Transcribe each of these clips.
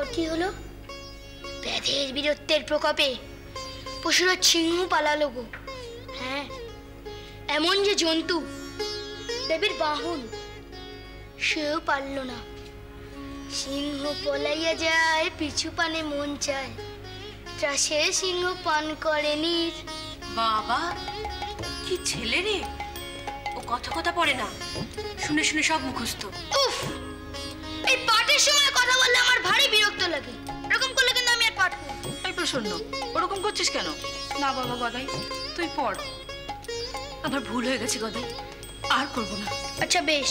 তারপর কি হলো? ব্যাধের বীরত্বের প্রকোপে পশুরা সিংহ পালালো গো। হ্যাঁ, এমন যে জন্তু দেবীর বাহন, সেও পারল না। সিংহ পলাইয়া যায়, পিছু পানে মন চায়, ত্রাসে সিংহ পান করেনি। বাবা, কি ছেলে রে! ও কথা কথা পড়ে না, শুনে শুনে সব মুখস্থ। উফ, এই পাঠের সময় কথা বললে আমার ভারী বিরক্ত লাগে। এরকম করলে কিন্তু আমি আর পাঠ করব না। এই প্রসন্ন, ওরকম করছিস কেন? না বাবা গদাই, তুই পড়। আমার ভুল হয়ে গেছে গদাই, আর করব না। আচ্ছা বেশ।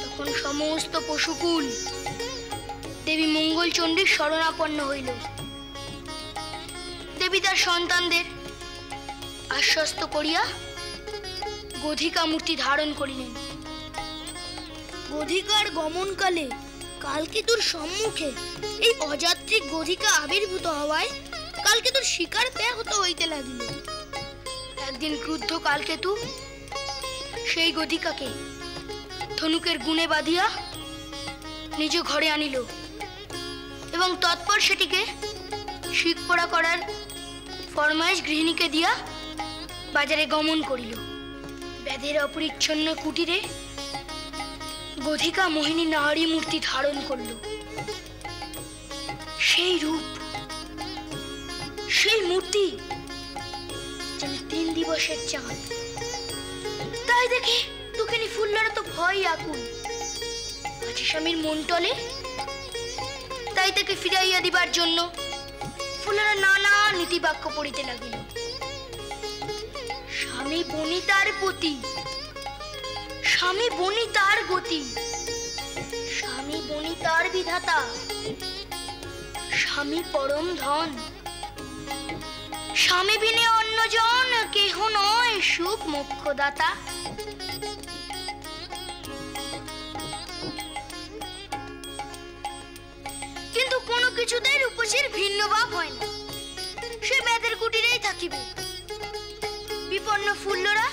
তখন সমস্ত পশুকুল দেবী মঙ্গলচণ্ডীর শরণাপন্ন হইল। দেবী তার সন্তানদের আশ্বস্ত করিয়া গধিকা মূর্তি ধারণ করিলেন। গধিকার গমনকালে কালকেতুর সম্মুখে এই অযাত্রিক গধিকা আবির্ভূত হওয়ায় কালকেতুর শিকার ব্যাহত হইতে লাগিল। একদিন ক্রুদ্ধ কালকেতু সেই গধিকাকে ধনুকের গুণে বাঁধিয়া নিজ ঘরে আনিল এবং তৎপর সেটিকে শিক পোড়া করার ফরমাইশ গৃহিণীকে দিয়া বাজারে গমন করিল। ব্যাধের অপরিচ্ছন্ন কুটিরে গধিকা মোহিনী নারী মূর্তি ধারণ করল। সেই রূপ, সেই মূর্তি যেন 3 দিবসের চাঁদ। তাই দেখে দুঃখিনী ফুল্লরা তো ভয় আকুল। মাঝি স্বামীর মন টলে, তাই তাকে ফিরাইয়া দিবার জন্য ফুল্লরা নানা নীতিবাক্য পড়িতে লাগিল। স্বামী বনিতার পতি, স্বামী বনিতার গতি, স্বামী বনিতার বিধাতা, স্বামী পরম ধন, স্বামী বিনে অন্যজন কেহ নয় সুখ মোক্ষদাতা। কিন্তু কোনো কিছুতে রূপসীর ভিন্ন ভাব হয় না, সে ব্যাধের কুটিরেই থাকিবে। বিপন্ন ফুল্লরা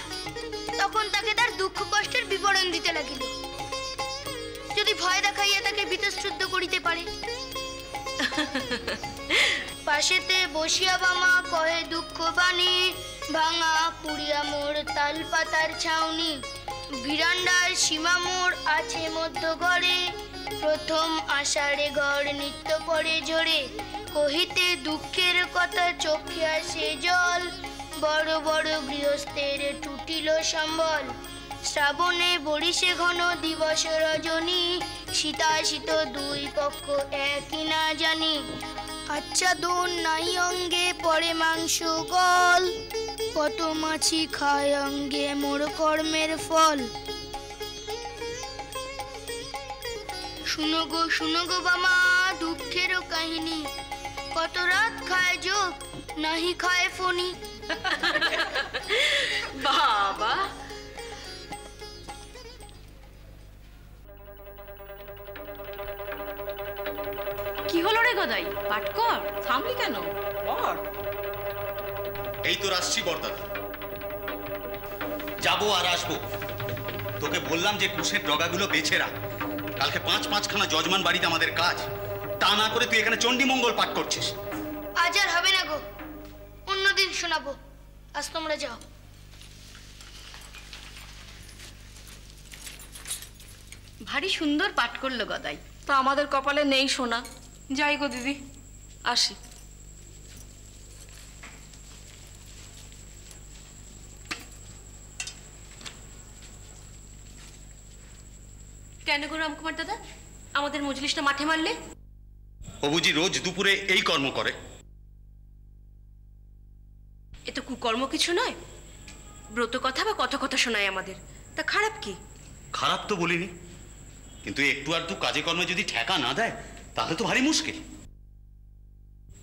তখন তাকে তার দুঃখ কষ্টের বিবরণ দিতে লাগিল, যদি ভয় দেখাইয়া তাকে বীতশ্রদ্ধ করিতে পারে। পাশেতে বসিয়া বামা কহে দুঃখ বাণী, ভাঙা পুড়িয়া মোর তাল পাতার ছাউনি, ভিরান্ডার সীমা মোর আছে মধ্য ঘরে, প্রথম আষাঢ়ে ঘর নিত্য পরে ঝরে, কহিতে দুঃখের কথা চোখে আসে জল, বড় বড় গৃহস্থের টুটিল সম্বল, শ্রাবণে বরিশে ঘন দিবস রজনী, শীতাশীত দুই পক্ষ একই না জানি, আচ্ছা দোন নাই অঙ্গে পরে মাংস গল, কত মাছি খায় অঙ্গে মোর কর্মের ফল। শুনো গো বামা দুঃখেরও কাহিনী, কত রাত খায় যোগ নাহি খায় ফণি। বাবা, কি হলো রে গদাই? পাঠ কর, থামলি কেন? এই তো আসছি বরদাদা, যাবো আর আসবো। তোকে বললাম যে কুশের ডগাগুলো বেছে রাখ, কালকে 5-5খানা যজমান বাড়িতে আমাদের কাজ। তা না করে তুই এখানে চণ্ডী মঙ্গল পাঠ করছিস। আজ আর হবে না গো, অন্যদিন শোনাবো, আজ তোমরা যাও। ভারী সুন্দর পাঠ করলো গদাই। তা আমাদের কপালে নেই শোনা। যাই গো দিদি, আসি। কেন গো রামকুমার দাদা, আমাদের মজলিসটা মাঠে মারলে? ও বুঝি রোজ দুপুরে এই কর্ম করে? এ তো কুকর্ম কিছু নয়, ব্রত কথা বা কথা কথা শোনায় আমাদের, তা খারাপ কি? খারাপ তো বলিনি, কিন্তু একটু আর তু কাজে কর্মে যদি ঠেকা না দেয় তাহলে তো ভারী মুশকিল।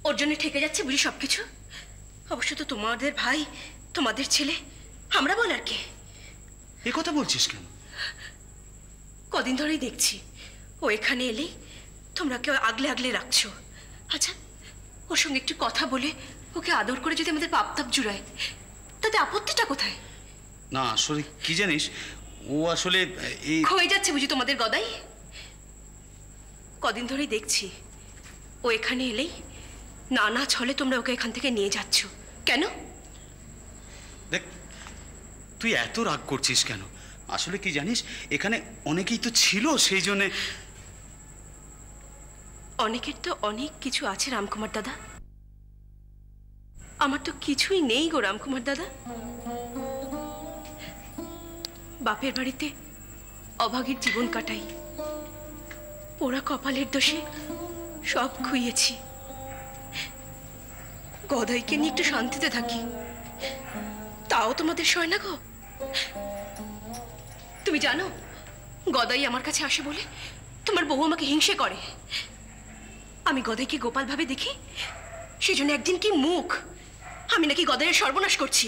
ওর জন্য ঠেকে যাচ্ছে বুঝি সবকিছু? অবশ্য তো তোমাদের ভাই, তোমাদের ছেলে, আমরা বলার কে? এ কথা বলছিস কেন? কদিন ধরেই দেখছি ও এখানে এলেই তোমরা কেউ আগলে আগলে রাখছো। আচ্ছা, ওর সঙ্গে একটু কথা বলে ওকে আদর করে যদি আমাদের পাপ তাপ জুড়ায়, তাতে আপত্তিটা কোথায়? না আসলে কি জানিস, ও আসলে এই হয়ে যাচ্ছে বুঝি তোমাদের গদাই? কদিন ধরেই দেখছি ও এখানে এলেই নানা ছলে তোমরা ওকে এখান থেকে নিয়ে যাচ্ছ। কেন? দেখ, তুই এত রাগ করছিস কেন? আসলে কি জানিস, এখানে অনেকেই তো ছিল, সেই জন্যে। অনেকের তো অনেক কিছু আছে রামকুমার দাদা, আমার তো কিছুই নেই গো রামকুমার দাদা। বাপের বাড়িতে অভাগীর জীবন কাটাই, পোড়া কপালের দোষে সব খুইয়েছি। গদাইকে নিয়ে একটু শান্তিতে থাকি, তাও তোমাদের সয় না গো। তুমি জানো গদাই আমার কাছে আসে বলে তোমার বউ আমাকে হিংসে করে। আমি গদাইকে গোপাল ভাবে দেখি, সেজন্য একদিন কি মুখ আমি নাকি গদাইয়ের সর্বনাশ করছি।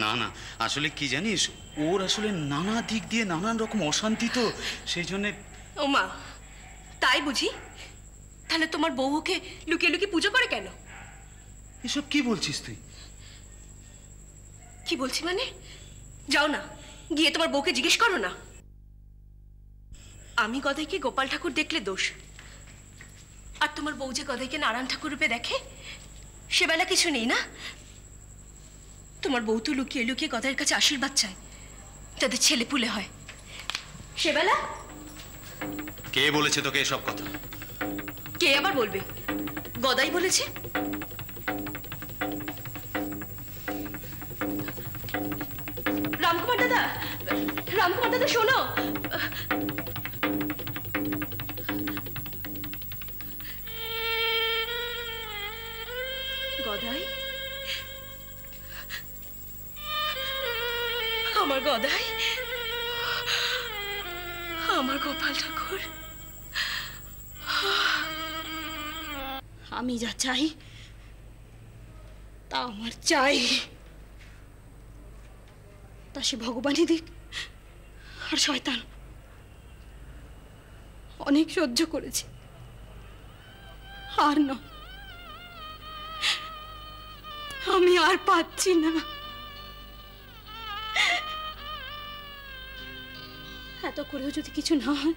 না না, আসলে কি জানিস, ওর আসলে নানা দিক দিয়ে নানান রকম অশান্তি, তো সেই জন্যে। ও মা, তাই বুঝি? তাহলে তোমার বউ ওকে লুকিয়ে লুকিয়ে পুজো করে কেন? এসব কি বলছিস তুই? কি বলছি মানে? যাও না, গিয়ে তোমার বউকে জিজ্ঞেস করো না। আমি গদাইকে গোপাল ঠাকুর দেখলে দোষ, আর তোমার বউ যে গদাইকে নারায়ণ ঠাকুর রূপে দেখে, সে বেলা কিছু নেই না? তোমার বউ তো লুকিয়ে লুকিয়ে গদাইয়ের কাছে আশীর্বাদ চায়, যাদের ছেলে পুলে হয়। সেবেলা কে বলেছে তোকে এসব কথা? কে আবার বলবে? গদাই বলেছে। রামকুমার দাদা, রামকুমার দাদা শোনো। গদাই, আমার গদাই, আমার গোপাল ঠাকুর। আমি যা চাই তা আমার চাই, তা সে ভগবানই দিক আর শয়তান। অনেক সহ্য করেছি, আর না, আমি আর পাচ্ছি না। এত করেও যদি কিছু না হয়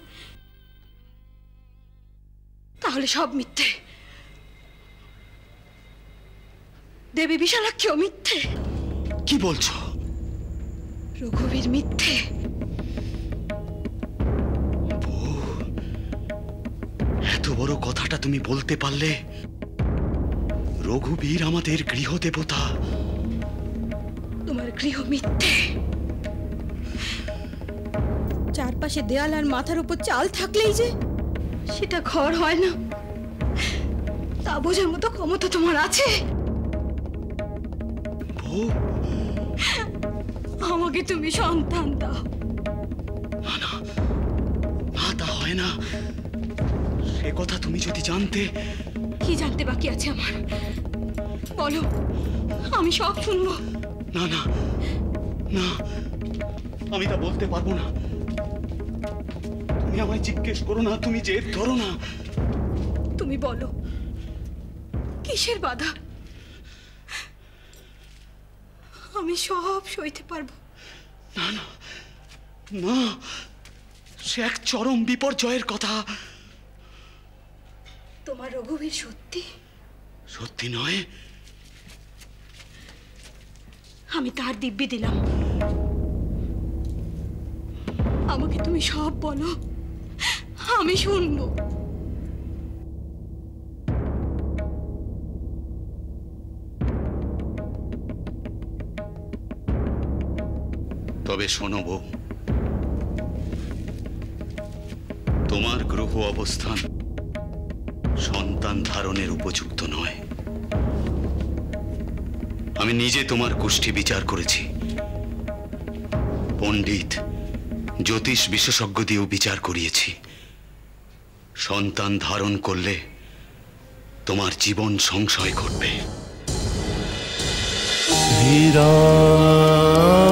তাহলে সব মিথ্যে। দেবী বিশালাক্ষীও মিথ্যে। কি বলছো? রঘুবীর মিথ্যে। এত বড় কথাটা তুমি বলতে পারলে? রঘুবীর আমাদের গৃহদেবতা। তোমার গৃহ মিথ্যে। চারপাশে দেয়াল আর মাথার উপর চাল থাকলেই যে সেটা ঘর হয় না, তা বোঝার মতো ক্ষমতা তোমার আছে? আমাকে তুমি সন্তান দাও। না না না, তা হয় না। সে কথা তুমি যদি জানতে। কি জানতে বাকি আছে আমার? বলো, আমি সব শুনবো। না না না, আমি তা বলতে পারবো না। তুমি আমায় জিজ্ঞেস করো না, তুমি জেদ ধরো না। তুমি বলো, কিসের বাধা? আমি সব সইতে পারবো। না না না, সে এক চরম বিপর্যয়ের কথা। তোমার রঘুবীর সত্যি? সত্যি নয়। আমি তার দিব্যি দিলাম। আমাকে তুমি সব বলো, আমি শুনবো। তবে শোনো বউ, তোমার গ্রহ অবস্থান সন্তান ধারণের উপযুক্ত নয়। আমি নিজে তোমার কুষ্ঠি বিচার করেছি, পণ্ডিত জ্যোতিষ বিশেষজ্ঞ দিয়েও বিচার করিয়েছি। সন্তান ধারণ করলে তোমার জীবন সংশয় ঘটবে। শ্রীরাম।